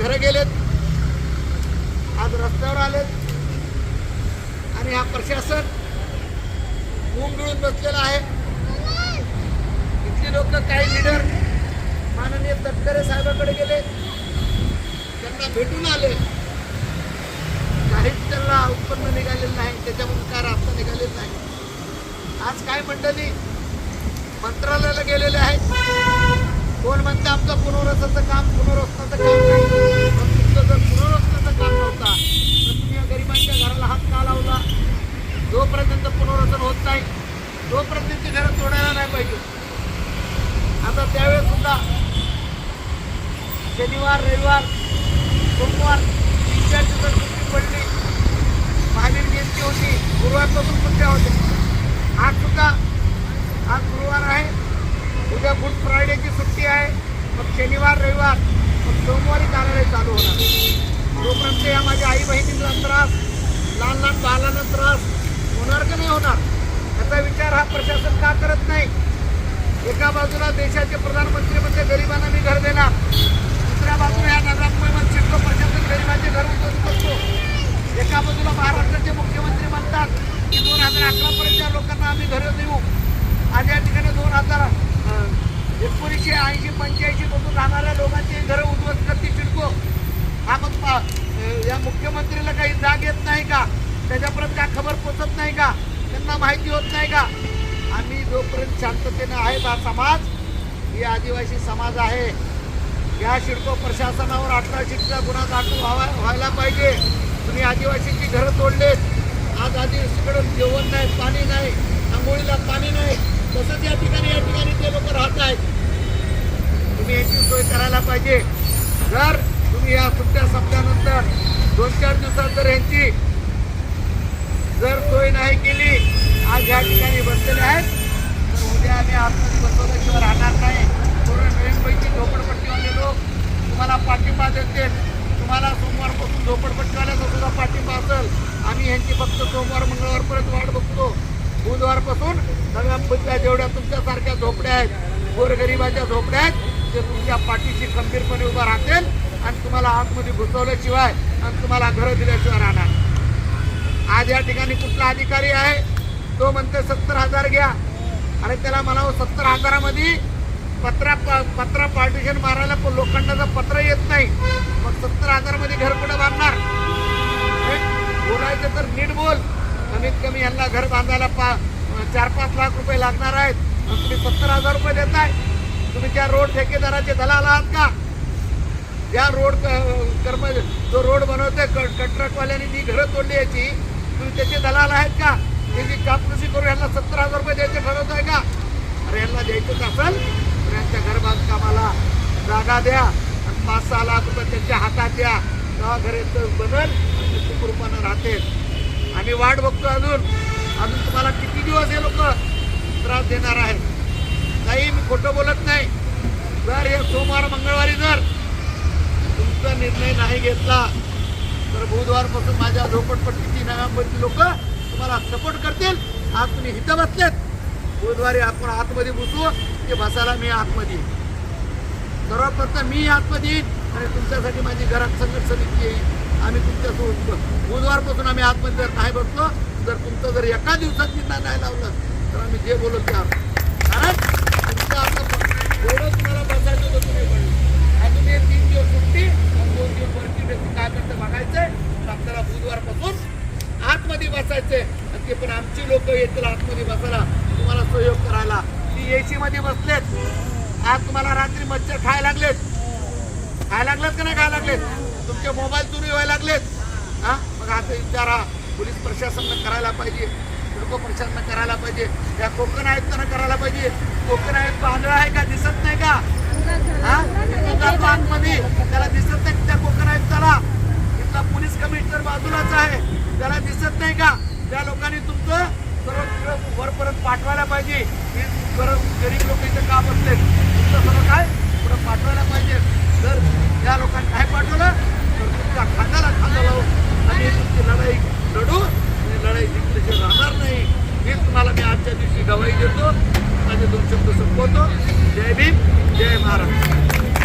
घरे गेलेत, आज रस्त्यावर आलेत आणि हा प्रशासन घुम मिळून बसलेला आहे. इथली लोक काही लीडर माननीय तटकरे साहेबांकडे गेले, त्यांना भेटून आले, काहीच त्यांना उत्पन्न निघालेलं नाही, त्याच्यामधून काय रास्ता निघालेला नाही. आज काय मंडळी मंत्रालयाला गेलेले आहेत. कोण म्हणतं आमचं पुनर्वसनाचं काम नाही. पण तुमचं जर पुनर्वसनाचं काम नव्हता तर तुम्ही या गरिबांच्या घराला हात का लावला? जोपर्यंत पुनर्वसन होत नाही तोपर्यंत त्यांची घरं तोडायला नाही पाहिजे. आता त्यावेळेस सुद्धा शनिवार, रविवार, सोमवार 3-4 दिवस सुट्टी पडली. महावीर जयंती होती, गुरुवारपासून सुट्ट्या होत्या. आज गुरुवार आहे, उद्या गुड फ्रायडेची सुट्टी आहे. मग शनिवार, रविवार, मग सोमवारी कार्यालय चालू होणार. तोपर्यंत या माझ्या आई बहिणींना त्रास, लहान बाळांना त्रास होणार का नाही होणार, याचा विचार हा प्रशासन का करत नाही? एका बाजूला देशाचे प्रधानमंत्री म्हणते गरिबांना मी घर देणार, दुसऱ्या बाजूला या नगरामध्ये शिल्प प्रशासन गरिबांचे घर उद्ध्वस्त करतो. एका बाजूला महाराष्ट्राचे मुख्यमंत्री म्हणतात की 2011 पर्यंत या लोकांना आम्ही घरं देऊ. आज या ठिकाणी 1980-85 पासून राहणाऱ्या लोकांची घरं उद्ध्वस्त करते सिडको. हा मग या मुख्यमंत्रीला काही जाग येत नाही का? त्याच्यापर्यंत काय खबर पोचत नाही का? त्यांना माहिती होत नाही का? आम्ही जोपर्यंत शांततेने आहेत हा समाज, ही आदिवासी समाज आहे, या सिडको प्रशासनावर 18शीचा गुन्हा दाखल व्हायला पाहिजे. तुम्ही आदिवासींची घरं तोडलेत. आज आदिवासीकडे जेवण नाही, पाणी नाही, आंघोळीला पाणी नाही. तसंच या ठिकाणी ते लोक राहत आहेत. तुम्ही याची सोय करायला पाहिजे. जर तुम्ही या सुट्ट्या संपल्यानंतर 2-4 दिवसात जर यांची सोय नाही केली, आज या ठिकाणी बसलेले आहेत, तर उद्या आम्ही आतमध्ये बसवल्याशिवाय राहणार नाही. पूर्ण नवीनपैकी झोपडपट्टीवाले लोक तुम्हाला पाठिंबा देतील. तुम्हाला सोमवारपासून झोपडपट्टीवाल्याचा सुद्धा पाठिंबा असेल. आम्ही ह्यांची फक्त सोमवार, मंगळवारपर्यंत वाट बघतो. बुधवारपासून नव्या जेवढ्या तुमच्यासारख्या झोपड्या आहेत, गोरगरिबाच्या झोपड्या आहेत, ते तुमच्या पाठीशी खंबीरपणे उभा राहतील आणि तुम्हाला आतमध्ये घुसवल्याशिवाय आणि तुम्हाला घरं दिल्याशिवाय राहणार. आज या ठिकाणी कुठला अधिकारी आहे तो म्हणते 70,000 घ्या. आणि त्याला म्हणावं 70,000मध्ये पत्रा पार्टिशन मारायला लोखंडाचं पत्र येत नाही. मग 70,000मध्ये घर कुठं बांधणार? बोलायचं तर नीट बोल. कमीत कमी यांना घर बांधायला 4-5 लाख रुपये लागणार आहेत. तुम्ही 70,000 रुपये देताय. तुम्ही त्या रोड ठेकेदाराचे दलाल आहात का? ज्या रोड जो रोड बनवतोय कंट्रॅक्टवाल्यांनी जी घरं तोडली याची, तुम्ही त्याचे दलाल आहेत का? त्याची कापणुशी करून यांना 70,000 रुपये द्यायचे ठरवतोय का? अरे यांना द्यायचंच असेल तर यांच्या घर बांधकामाला जागा द्या आणि 5-6 लाख रुपये त्यांच्या हातात द्या. तेव्हा घराचं बनल आणि सुखरूपानं राहतील. आम्ही वाट बघतो. अजून तुम्हाला किती दिवस हे लोक त्रास देणार आहेत? काही मी खोटं बोलत नाही. जर हे सोमवार, मंगळवारी जर तुमचा निर्णय नाही घेतला तर बुधवारपासून माझ्या झोपडपट्टीची नव्यापैकी लोक तुम्हाला सपोर्ट करतील. आज तुम्ही इथं बसलेत, बुधवारी आपण आतमध्ये बसू की बसायला मी आतमध्ये. सर्वप्रथम मी आतमध्ये येईन आणि तुमच्यासाठी माझी घरात संघर्ष समिती येईल. आम्ही तुमच्यासोबत बुधवारपासून आम्ही आतमध्ये जर नाही बसलो, जर तुमचं जर एका दिवसात निर्णय नाही लावलं तर आम्ही जे बोलत त्या, कारण तुमचं आता एवढं तुम्हाला बसायचं होतं तुम्ही म्हणलं. अजून 3 दिवस सुट्टी आणि 2 दिवस वरती व्यक्ती काय करतं बघायचंय. तर आपल्याला बुधवारपासून आतमध्ये बसायचंय आणि ते पण आमची लोक येतील आतमध्ये बसायला, तुम्हाला सहयोग करायला. ती AC मध्ये बसलेत. आज तुम्हाला रात्री मच्छर खायला लागलेत का नाही खायला लागलेत? तुमचे मोबाईल चोरी व्हायला लागलेत. हा, मग आता विचारा पोलीस प्रशासनानं करायला पाहिजे, सिडको प्रशासनानं करायला पाहिजे, त्या कोकण आयुक्तांना करायला पाहिजे. कोकण आयुक्त आंधळा आहे का? दिसत नाही का? आतमध्ये त्याला दिसत नाही. त्या कोकण आयुक्ताला इथला पोलीस कमिशनर बाजूलाच आहे, त्याला दिसत नाही का? त्या लोकांनी तुमचं सर्व वरपर्यंत पाठवायला पाहिजे. गरीब लोक इथं का बसलेत, तुमचं सर्व काय पुढं पाठवायला पाहिजे.